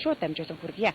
шууд дамжуулан хүргье.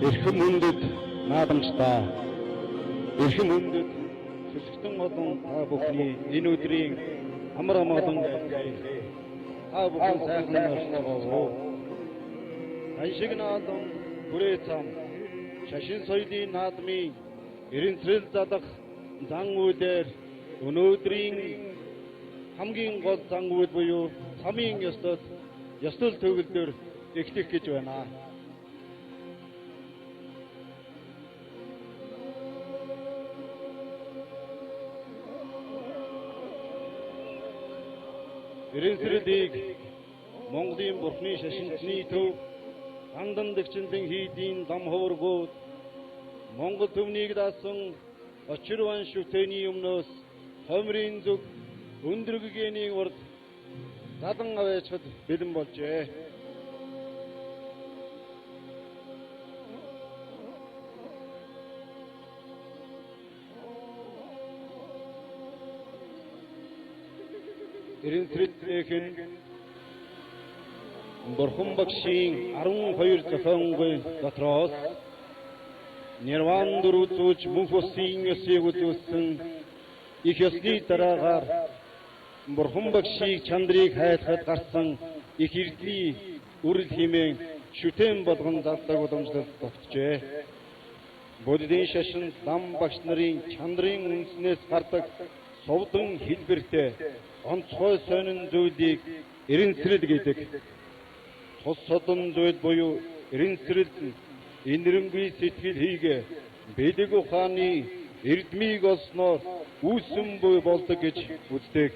Эрхэм үндэд наадамжтаа эрхэм үндэд сүлгтэн олон та бүхний энэ өдрийн амар амгалан байлгая. Та бүхэн сайхан орсногоо. Ашиг наадам бүрээ цам шашин соёлын наадмын эренцрэл задах зан үйлээр өнөөдрийн хамгийн гол зан үйл буюу цамын ёслол төгөлдөр эхлэх гэж байна. Эренцрэлийг Монголын Бурхны шашинтны төв хандан дэгчэндэн хийдийн лам ховргууд Монгол төвнийг даасан очирван шүтэний өмнөөс хомрын зүг өндрөггээний урд задан аваачхад бэлэн болжээ. Эренцрэлийн Бурхан багшийн 12 зохионгүй дотроос Нирван дөрвөж мөнх усын ёсыг үзүүлсэн их ёсны дараагаар Бурхан багшийг чандрыг хайлахад гарсан их эрдлийн үрэл хэмээн шүтэн болгон залдаг уламжлалт тогтжээ. Боддын шашин лам багш нарын чандрын үнснээс гардаг совдон хэлбэртэй онцгой сонин зүйлийг эренцрэл гэдэг. Тус содон зүйл буюу эренцрэл инэрэнгүй сэтгэл хийгээ бэлэг ухааны эрдмийг олсноор үүсэн буй болдог гэж үздэг.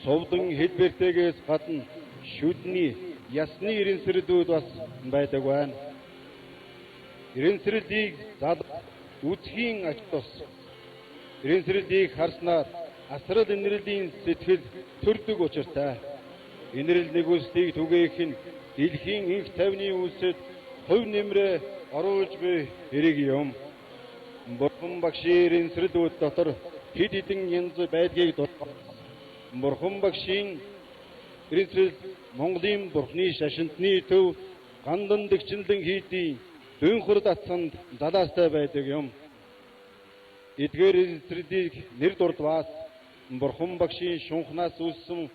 Совдон хэлбэртэйгээс гадна шүдний ясны эренцрэлүүд бас байдаг байна. Эренцрэлийг үзхийн ач тус. Эренцрэлийг харснаар асрал инэрлийн сэтгэл төрдөг учиртай. Инэрл нэгүслийг түгээх нь дэлхийн инх тайвны үйлсэд хувь нэмрээ оруулж буй хэрэг юм. Бурхан багшийн эренцрэлүүд дотор хэд хэдэн янз байдгийг Бурхан багшийн эренцрэл Монголын Бурхны шашинтны төв гандан дэгчэнлэн хийдийн дөнхөр датсанд далаастай байдаг юм. Эдгээр эренцрэлийг нэр дурдваас Бурхан багшийн шунхнаас үүссэн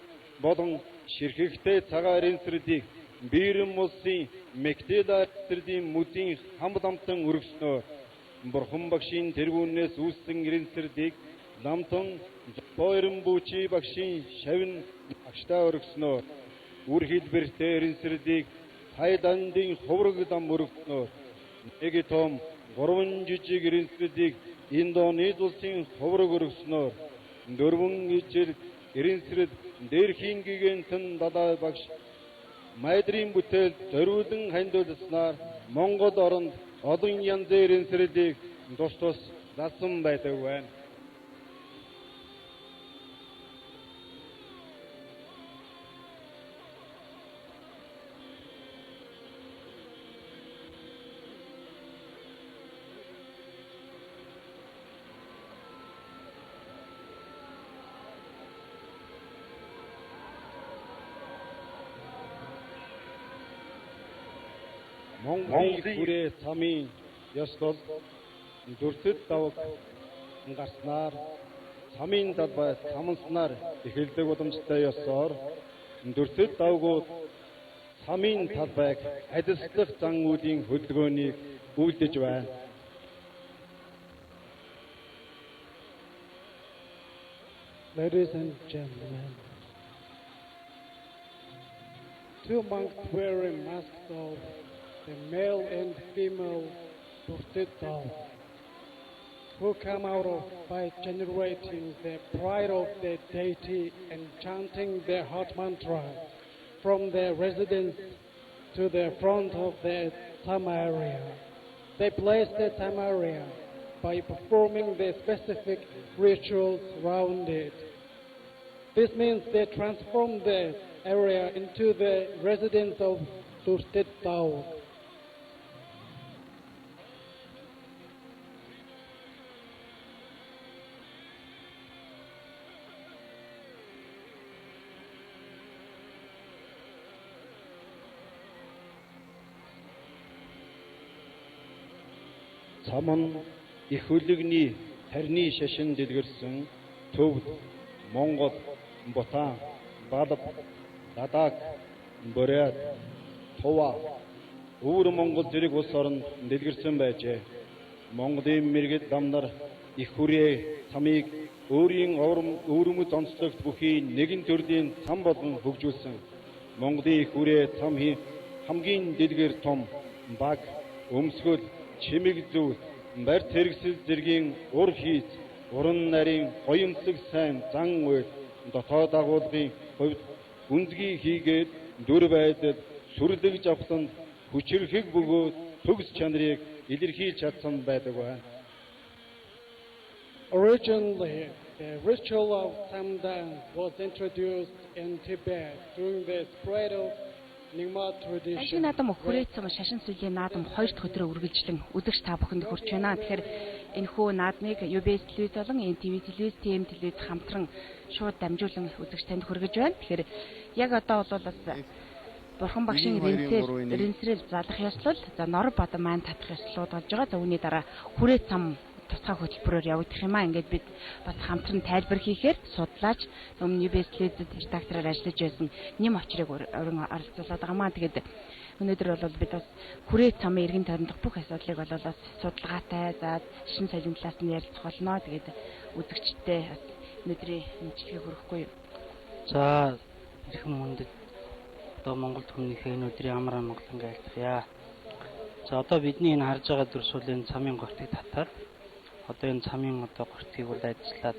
болон ширхэгтэй цагаан эренцрэлийг Бирэн улсын Мектеда эренцрэлийн мөдийн хамламтан өргөснөөр Бурхан багшийн тэргүүнээс үүссэн эренцрэлийг ламтан Бойрон Бүчи багшийн шавин агштаа өргөснөөр үр хэлбэртэй эренцрэлийг Тайландын хувраг лам өргөснөөр нэг том 3 жижиг эренцрэлийг Индонез улсын хувраг өргөснөөр дөрвөн ижил эренцрэл дээрхийн гигантэн далай багш майдрын бүтээл зориулан хандуулснаар Монгол оронд олон янзын эренцрэлийг тус тус дасан байдаг байна. Монголын хүрээ цамын ёслол дүртэд давг гарснаар цамын талбай саманснаар эхэлдэг уламжтай ёсоор дүртэд давгууд цамын талбайг адилслах зан үйлийн хөдөлгөөнийг үйлдэж байна. Ladies and gentlemen, two monks wearing masks of the male and female Turtit Dao, who come out of by generating the pride of the deity and chanting their heart mantra from their residence to the front of the Tham area. They place the Tham area by performing the specific rituals around it. This means they transform the area into the residence of Turtit Dao. Цаман их хөлөгний тарны шашин дэлгэрсэн Төвд, Монгол, Бутан, Бадав, Ладак, Бурят, Тува, Өвөр Монгол зэрэг улс оронд дэлгэрсэн байжээ. Монголын мэргэд дамнар их хүрээ цамыг өөрийн өвөрмөд онцлогт бүхий нэгэн төрлийн цам болон хөгжүүлсэн. Монголын их хүрээ цам хамгийн дэлгэр том, баг, өмсгөл, чимэг зүйл, барь тэрэгсэл зэргийн ур хийц, уран нарийн гоёмсог сайн зан үйл, дотоод агуулгын хувьд үндэгийг хийгээд дүр байдал сүрлэгж авсан хүчрхэг бөгөөд төгс чанарыг илэрхийлж чадсан байдаг байна. Originally, the ritual of Tham dance was introduced in Tibet during the spread of Nyingma tradition. Ашиг наадам хүрээцэн шашин сүлийн наадам 2 дахь өдрөө үргэлжлэн үзэгч та бүхэнд хүрч байна. Тэгэхээр энэ хүү наадмыг UBS телевиз болон NTV телевиз, TM телевиз хамтран шууд дамжуулан үзэгч танд хүргэж байна. Тэгэхээр яг одоо бол бас Бурхан багшийн ренсрэл залах ёслол, за нор бадан маань татах ёслууд болж байгаа. За үүний дараа хүрээц цам тусгай хөтөлбөрөөр явагдах юм аа. Ингээд бид бас хамтран тайлбар хийхээр судлаач өмнө UBS телевизэд редактораар ажиллаж байсан нэм очрыг өрн оролцуулаад байгаа маа. Тэгээд өнөөдөр бол бид бас хүрээц цамын иргэн тойрондох бүх асуудлыг бол бас судалгаатай, за шин соёлын талаас нь ярилцах болно. Тэгээд үзэгчтэй бас өнөөдрийн мэдлэгийг хүргэхгүй юу. За ирхэн мөндөд одоо Монгол хүмүүнийхээ энэ өдрийн амар амгалан айлтгая. За одоо бидний энэ харж байгаа дүрс бол энэ цамын гортыг татаад одоо энэ цамын одоо гортыг бол ажиллаад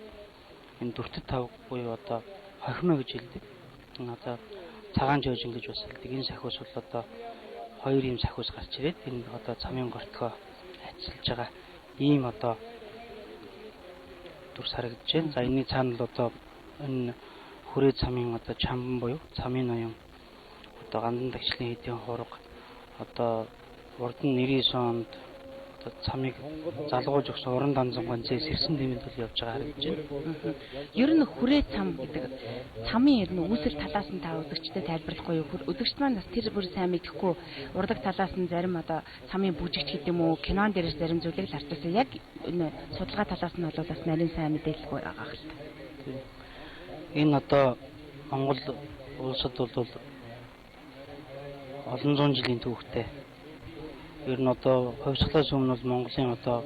энэ дүртэд тав буюу одоо хохимоо гэж хэлдэг. Энэ одоо цагаан жожин гэж бас хэлдэг. Энэ сахиус бол одоо хоёр юм сахиус гарч ирээд энэ одоо цамын гортгоо ажиллаж байгаа ийм одоо дүрс харагдаж байна. За энэний цаана л одоо энэ хүрээ цамын одоо чамбан буюу цамын ноён одоо гандан дагшлын хэдийн хураг одоо урд нь 99 онд одоо цамыг залгуулж өгсөн уран данзан ганцээс ирсэн дэмэд бол явж байгаа харагдаж байна. Ер нь хүрээ цам гэдэг цамын ер нь үүсэл талаас нь та үзэгчтэй тайлбарлахгүй юу? Үзэгчд маань бас тэр бүр сайн мэдэхгүй урдаг талаас нь зарим одоо цамын бүжигч гэдэг юм уу, кинон дээрээс зарим зүйлийг л харцсан. Яг энэ судалгаа талаас нь бол бас нарийн сайн мэдээлэлгүй байгаа хэл. Энэ одоо Монгол улсад бол олон зуун жилийн түүхтэй. Ер нь одоо хувьсгалаас өмнө бол Монголын одоо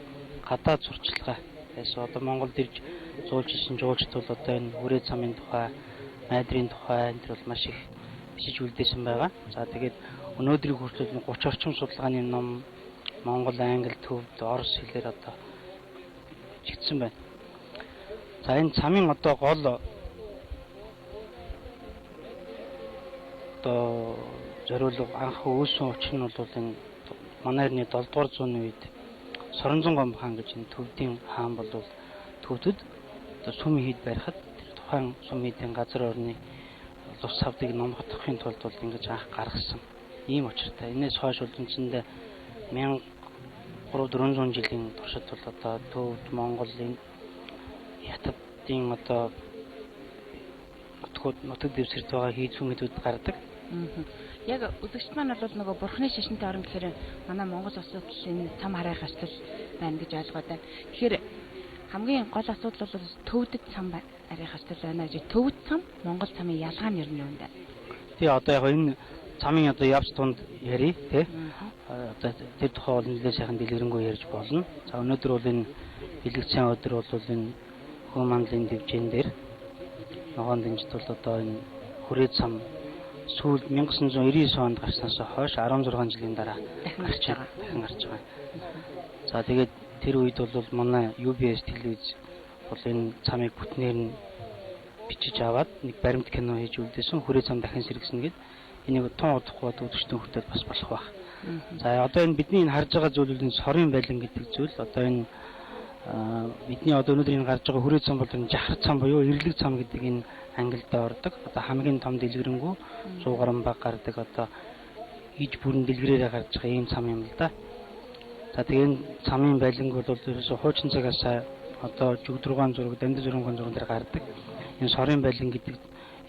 гадаад сурчлагаа байсан. Одоо Монголд ирж зуулж исэн жуулчд бол одоо энэ хүрээ цамын тухай, найдрын тухай энэ бол маш их бичиж үлдээсэн байгаа. За тэгээд өнөөдрийг хүртэл 30 орчим судалгааны ном Монгол, Англи, Төвд, Орос хэлээр одоо бичигдсэн байна. За энэ цамын одоо гол одоо зориулга анх үүссэн учир нь бол энэ манай эртний 7 дугаар зууны үед Соронзон гомб хаан гэж энэ Төвдийн хаан бол Төвдөд одоо сүм хийд барихад тухайн сүм хийдийн газар орны лус савдыг номготохын тулд бол ингэж анх гаргасан ийм учиртай. Энээс хойш үндсэндээ 1300-400 жилийн туршид бол одоо Төвд, Монголын Хятадын одоо нутаг дэвсгэрт байгаа хийд сүмэдүүд гардаг. Яг үзэгчд маань бол нөгөө бурхны шашинтай орон гэхээр манай Монгол асуудал энэ цам харайх асуудал байна гэж ойлгоод байна. Тэгэхээр хамгийн гол асуудал бол төвдөд цам харайх асуудал байна гэж. Төвд цам Монгол цамын ялгаа нь юу юм бэ? Тэгээ одоо яг энэ цамын одоо явц тунд яри тий. Одоо тэр тухай бол нэлээд сайхан дэлгэрэнгүй ярьж болно. За өнөөдөр бол энэ бэлэгцэн өдөр бол энэ хөө мандлын дэвжэн дээр ногоон дэмжит бол одоо энэ хүрээ цам сүүл 1999 онд гарснаас хойш 16 жилийн дараа дахин гарч байгаа. За тэгээд тэр үед бол манай UBS телевиз бол энэ цамыг бүтнээр нь бичиж аваад нэг баримт кино хийж үлдээсэн хүрээ цам дахин сэргсэн гэд энийг тун удахгүй үзэгчдийн хүртэл бас болох байх. За одоо энэ бидний энэ харж байгаа зүйл нь сорын байлан гэдэг зүйл. Одоо энэ бидний одоо өнөөдөр энэ гарч байгаа хүрээ цам бол энэ жахар цам буюу эрлэг цам гэдэг энэ ангилд ордог. Одоо хамгийн том дэлгэрэнгүй 100 гаруй баг гардаг одоо иж бүрэн дэлгэрээрээ гарч байгаа ийм цам юм л да. За тэгээд цамын байланг бол ерөөсө хуучин цагаас одоо жүгдрүүган зураг, дандаа зурган зурган дээр гардаг. Энэ сорын байлан гэдэг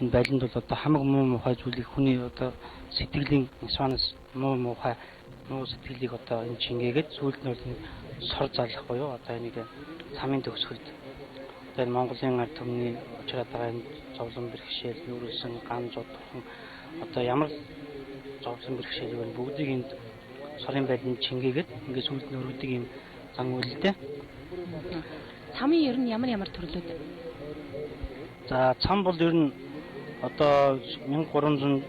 энэ байланд бол одоо хамаг муу мухай зүйлийг хүний одоо сэтгэлийн сванас муу мухай муу сэтгэлийг одоо энэ чингээгээд сүүлд нь бол сор залах буюу одоо энийг цамын төгсгөлд одоо Монголын ард түмний учраад байгаа энэ зовлон бэрхшээл, нүрэлсэн, ган зодхон одоо ямар зовлон бэрхшээл вэ бүгдийг энд сорын байланд чингээгээд ингээд сүүлд нь өргөдөг юм зан үйлдэл. Цамын ер нь ямар төрлүүд? За цам бол ер нь одоо 1300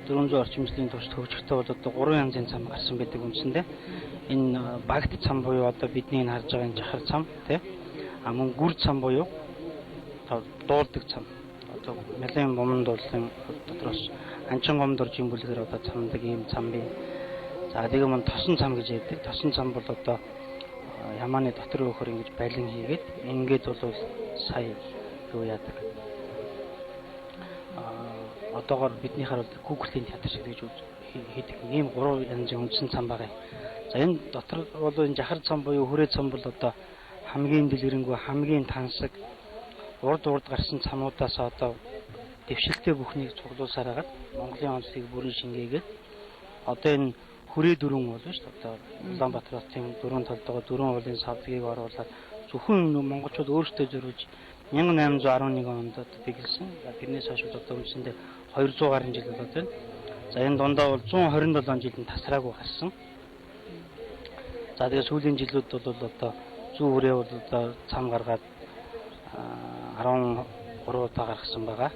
400 орчим жилийн турш төвчгтэй бол одоо 3 янзын цам гарсан байдаг үндсэндээ. Энэ багт цам буюу одоо бидний энэ харж байгаа энэ жахар цам тий. Мөн гүр цам буюу дуулдаг цам. Одоо нэлээд бомонд дуулсан дотроос анчин гомд орж юм бүлгээр одоо цамдаг ийм цам бий. За тэгээ мөн тосон цам гэж ярьдаг. Тосон цам бол одоо ямааны дотор өөхөр ингэж байлан хийгээд ингээд бол сая юу яадаг. Одоогоор бидний хараад Google-ийн театр шиг гэж хийдэг ийм 3 янзын үндсэн цам байгаа. За энэ дотор бол энэ жахар цам буюу хүрээ цам бол одоо хамгийн дэлгэрэнгүй хамгийн тансаг урд гарсан цамуудаас одоо дэвшилтэй бүхнийг цуглуулсаар хагаад Монголын онцлог бүрэн шингээгээд одоо энэ хүрээ дөрвөн болно шүү дээ. Одоо Улаанбаатарын дөрвөн талдгаа дөрвөн уулын савдгийг оруулаад зөвхөн монголчууд өөрсдөө зориулж 1811 онд дэглэсэн. Тэрнээс хойш одоо үндсэндээ 200 гаруй жил болоод байна. За энэ дундаа бол 127 жилийн тасраагүй гарсан. За тэгээ сүүлийн жилүүд бол одоо зүүн хүрээ бол одоо цам гаргаад 13 удаа гаргасан байгаа.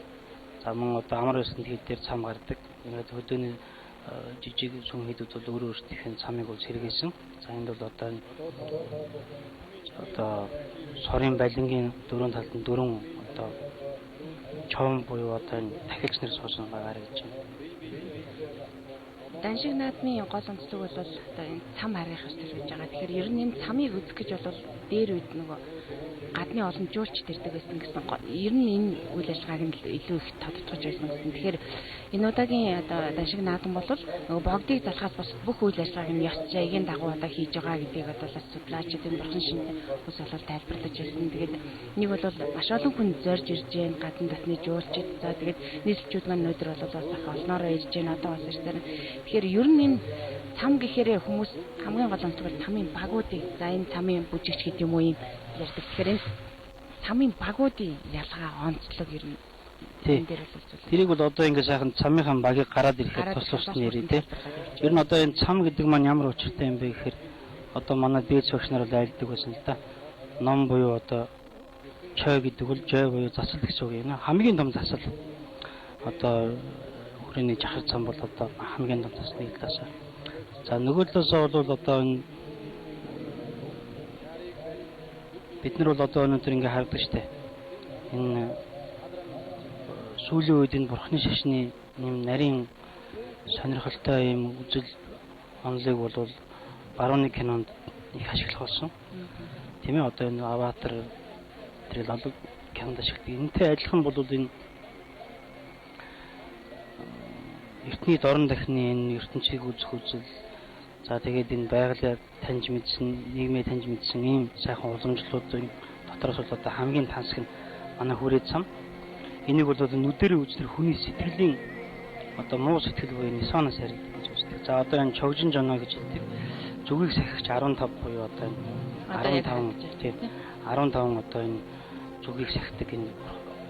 За мөн одоо амар өсөн дээр цам гардаг. Ингээд хөдөөний жижиг сүм хийдүүд бол өөрөө өөрсдийнх цамыг бол сэргээсэн. За энд бол одоо сорын байлангийн дөрөв талд нь дөрөв одоо чом буюу одоо дахилч нар суусан байгаа гэж байна. Даншиг наадмын гол онцлог бол одоо энэ цам харих хэвчтэй гэж байгаа. Тэгэхээр ер нь энэ цамыг үзэх гэж бол дээр үед нөгөө гадны олон жуулч дэрдэг байсан гэсэн ер нь энэ үйл ажиллагааг нь илүү их тодтогч байсан гэсэн. Тэгэхээр энэ удаагийн одоо даншиг наадам бол нөгөө богдыг залхаас бас бүх үйл ажиллагааг нь ёс зайгийн дагуу одоо хийж байгаа гэдгийг одоо бас судлаач энэ бурхан шинэ ус болол тайлбарлаж байсан. Тэгээд нэг бол маш олон хүн зорж ирж байна гадны дотны жуулчид. За тэгээд нийслэлчүүд маань өнөөдөр бол бас их олноороо ирж байна. Одоо бас ирсэн. Тэгэхээр ер нь энэ цам гэхээр хүмүүс хамгийн гол онцлог нь цамын багуудыг за энэ цамын бүжигч гэдэг юм уу юм ярьдаг. Тэгэхээр энэ цамын багуудын ялгаа онцлог ер нь энэ дээр бол үзүүл. Тэрийг бол одоо ингэ сайхан цамынхан багийг гараад ирэхэд тус нэрээ тий. Ер нь одоо энэ цам гэдэг маань ямар учиртай юм бэ гэхээр одоо манай дээд багш нар бол айлдаг байсан л да. Ном буюу одоо чой гэдэг бол жой буюу засал гэж үг юм. Хамгийн том засал одоо хүрээний жахар цам бол одоо хамгийн том засны талаас. За нөгөө талаас бол одоо энэ бид нар бол одоо өнөөдөр ингэ хардаг штэ. Энэ сүүлийн үед энэ бурхны шашны юм нарийн сонирхолтой юм үзэл онолыг бол барууны кинонд их ашиглах болсон. Тийм ээ одоо энэ аватар тэр лалаг кинонд ашигладаг. Энэтэй адилхан бол энэ эртний дорн дахны энэ ертөнцийг үзэх үзэл за тэгээд энэ байгалыг таньж мэдсэн, нийгмийг таньж мэдсэн ийм сайхан уламжлалуудын дотроос бол одоо хамгийн тансаг нь манай хүрээ цам. Энийг бол нүдэрээ үзтер хүний сэтгэлийн одоо муу сэтгэл буюу нисонос харигддаг гэж үздэг. За одоо энэ чогжин жоно гэж хэлдэг. Зүгийг сахигч 15 буюу одоо энэ 15 тийм 15 одоо энэ зүгийг сахидаг энэ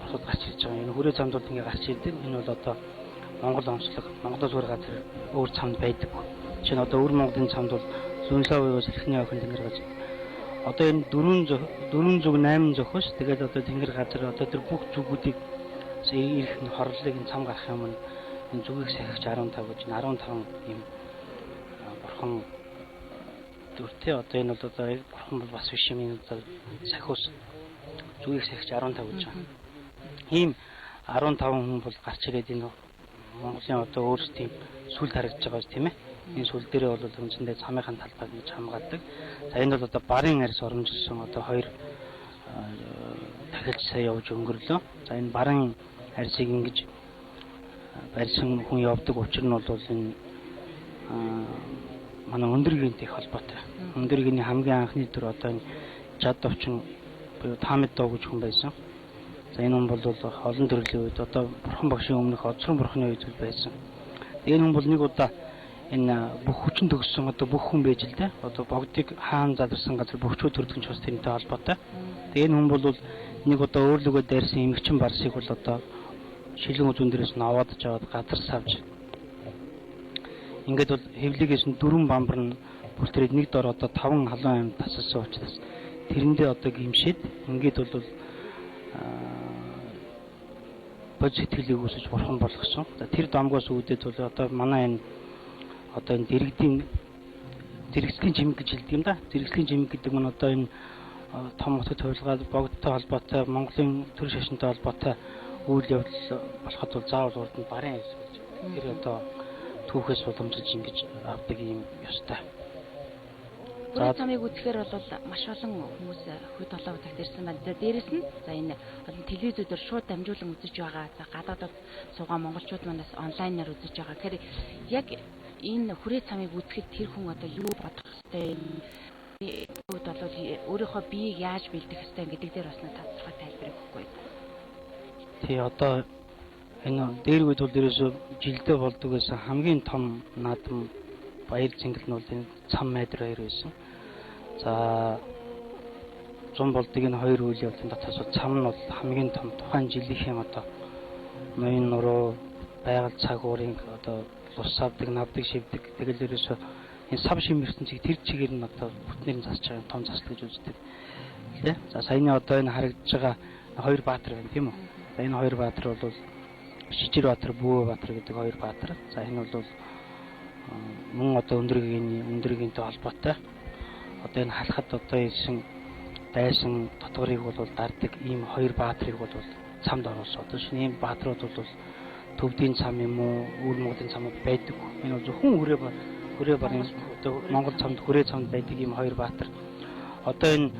бурхад гарч ирж байгаа. Энэ хүрээ цамд бол ингэ гарч ирдэг. Энэ бол одоо Монгол онцлог, Монголоос өөр газар өөр цамд байдаг. Жишээ нь одоо өвөр Монголын цамд бол Зүүнлээ буюу Сэрхний охин тэнгэр газар. Одоо энэ 4 зүг 8 зохиос тэгээд одоо тэнгэр газар одоо тэр бүх зүгүүдийг ирэх нь хорлолыг энэ цам гарах юм энэ зүгийг сахигч 15 гэж 15 юм бурхан дүртэй одоо энэ бол одоо бурхан бол бас биш юм энэ одоо сахиус зүгийг сахигч 15 гэж байна. Ийм 15 хүн бол гарч ирээд энэ Монголын одоо өөрсдийн сүлд харагдаж байгаа юм тийм ээ. Энэ сүлд дээрээ бол үндсэндээ цамынхаа талбайг гэж хамгаалдаг. За энэ бол одоо барын арьс оромжилсон одоо 2 дахиад сая явж өнгөрлөө. За энэ барын арьсыг ингэж барьсан хүн явдаг учир нь бол энэ манай өндөргийнтэй холбоотой. Өндөргийн хамгийн анхны төр одоо энэ жад овчин буюу Таамид доо гэж хүн байсан. За энэ хүн бол олон төрлийн үед одоо бурхан багшийн өмнөх оцрон бурханы үед байсан. Энэ хүн бол нэг удаа энэ бүх хүчин төгссөн одоо бүх хүн байж л дээ. Одоо богдыг хаан задарсан газар бөхчөө төрдөг ч бас тэрнтэй холбоотой. Тэгээ энэ хүн бол нэг удаа өөрлөгөө дайрсан эмэгчин барсыг бол одоо шилэн үзүүн дээрээс нь аваад жаваад газар савж. Ингээд бол хэвлэгээс нь 4 бамбар нь бүртрээд нэг дор одоо 5 халуун аймд тасалсан учраас тэрэндээ одоо гимшээд ингээд бол бод сэтгэлийг үсэж бурхан болгосон. За тэр дамгаас үүдээд бол одоо манай энэ одоо энэ дэргэсгийн жимэг гэж хэлдэг юм да. Дэргэсгийн жимэг гэдэг нь одоо энэ том хотод хувилгаад богдтой холбоотой Монголын төр шашинтай холбоотой үйл явдал болоход бол заавал урд нь барын арьс гэж. Тэр одоо түүхээс уламжилж ингэж авдаг юм ёстой. Бүрийн цамыг үзэхээр бол маш олон хүмүүс хөд толгой удаагт ирсэн байна. За дээрэс нь за энэ олон телевизүүдээр шууд дамжуулан үзэж байгаа. За гадаадд суугаа монголчууд манаас онлайнаар үзэж байгаа. Тэгэхээр яг энэ хүрээ цамыг үзэхэд тэр хүн одоо юу бодох ёстой юм?Үүд бол өөрийнхөө биеийг яаж бэлдэх ёстой гэдэг дээр бас тодорхой тайлбар өгөхгүй. Тий одоо энэ дээр үед бол ерөөсөө жилдээ болдог гэсэн хамгийн том наадам баяр цэнгэл нь бол энэ цам майдар баяр байсан. За 100 болдог энэ 2 үйл явдлын дотроос цам нь бол хамгийн том тухайн жилийнхэн одоо ноён нуруу байгаль цаг уурын одоо лус авдаг, навдаг, шивдэг. Тэгэл ерөөсөө энэ сав шимэрсэн чиг тэр чигээр нь одоо бүтнээр нь засаж байгаа том засал гэж үздэг. Тэ? За саяны одоо энэ харагдаж байгаа 2 баатар байна тийм үү? За энэ 2 баатар бол Шижир Баатар, Бүү Баатар гэдэг 2 баатар. За энэ бол мөн одоо өндөргийнтэй холбоотой. Одоо энэ халахад одоо ирсэн дайсан дотгорыг бол дарддаг ийм 2 баатрыг бол цамд оруулсан. Одоо шинэ ийм баатрууд бол төвдийн цам юм уу, өвөр Монголын цамд байдаг. Энэ бол зөвхөн хүрээ барын одоо Монгол цамд хүрээ цамд байдаг ийм 2 баатар. Одоо энэ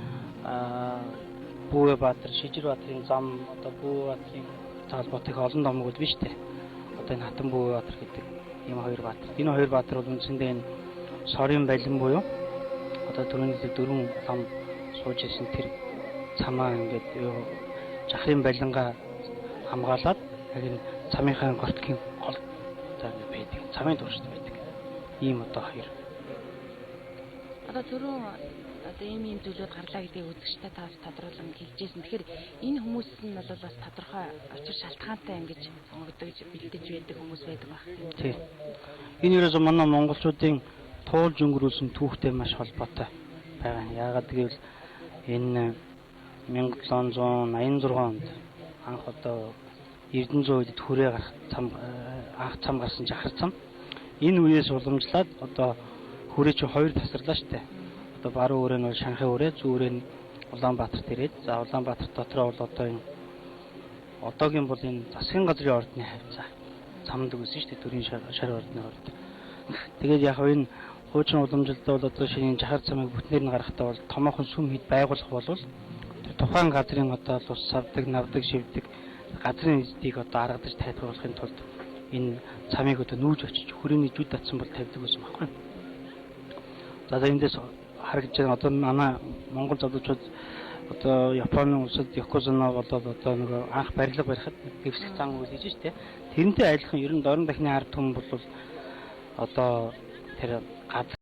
Бүү Баатар, Шижир Баатарын зам одоо Бүү Баатарын холбоотой олон номгууд биш үү? Одоо энэ Хатан Бүү Баатар гэдэг ийм 2 баатар. Энэ 2 баатар бол үндсэндээ энэ сорын байлин буюу одоо түрүүний 4 лам сууж исэн тэр цамаа ингээд жахрын байлингаа хамгаалаад яг энэ цамынхаа гортгийн гол зам байдаг. Цамын туршид байдаг. Ийм одоо 2. Одоо түрүү одоо ийм зүйлүүд гарлаа гэдгийг үзэгчтэй таас тодруулан хэлжсэн. Тэгэхээр энэ хүмүүс нь бол бас тодорхой учир шалтгаантай ингэж сонгогдож бэлдэж байдаг хүмүүс байдаг баг. Тийм. Энэ ерөөсөө манай монголчуудын туулж өнгөрүүлсэн түүхтэй маш холбоотой байгаа. Яагаад гэвэл энэ 1786 онд анх одоо Эрдэнэзүү үед хүрээ гарах анх цам гарсан жахар цам. Энэ үеэс уламжлаад одоо хүрээ чи 2 тасарлаа штэ. Одоо баруун өрөө нь Шанхай өрөө, зүүн өрөө нь Улаанбаатарт ирээд. За Улаанбаатар дотроо бол одоо энэ одоогийн бол энэ засгийн газрын ордны хавцаа цамд өгсөн шүү дээ. Төрийн шар ордны орд. Тэгээд яг энэ хуучин уламжилтаа бол одоо шинэ жахар цамыг бүтнээр нь гаргахтаа бол томоохон сүм хэд байгуулах болвол тухайн газрын одоо лус савдаг, навдаг, шивдэг газрын эздийг одоо аргадаж тайлбарлахын тулд энэ цамыг одоо нүүж очиж хүрээний жүд татсан бол тавьдаг байсан байхгүй. За эндээс харагдаж байгаа одоо манай Монгол залуучууд одоо Японы улсад Yokozuna болоод одоо нэг анх барилга барихад дэвсгэл зан үйл хийж штэ. Тэрнтэй адилхан ер нь дорн дахны ард түмэн бол одоо тэр газар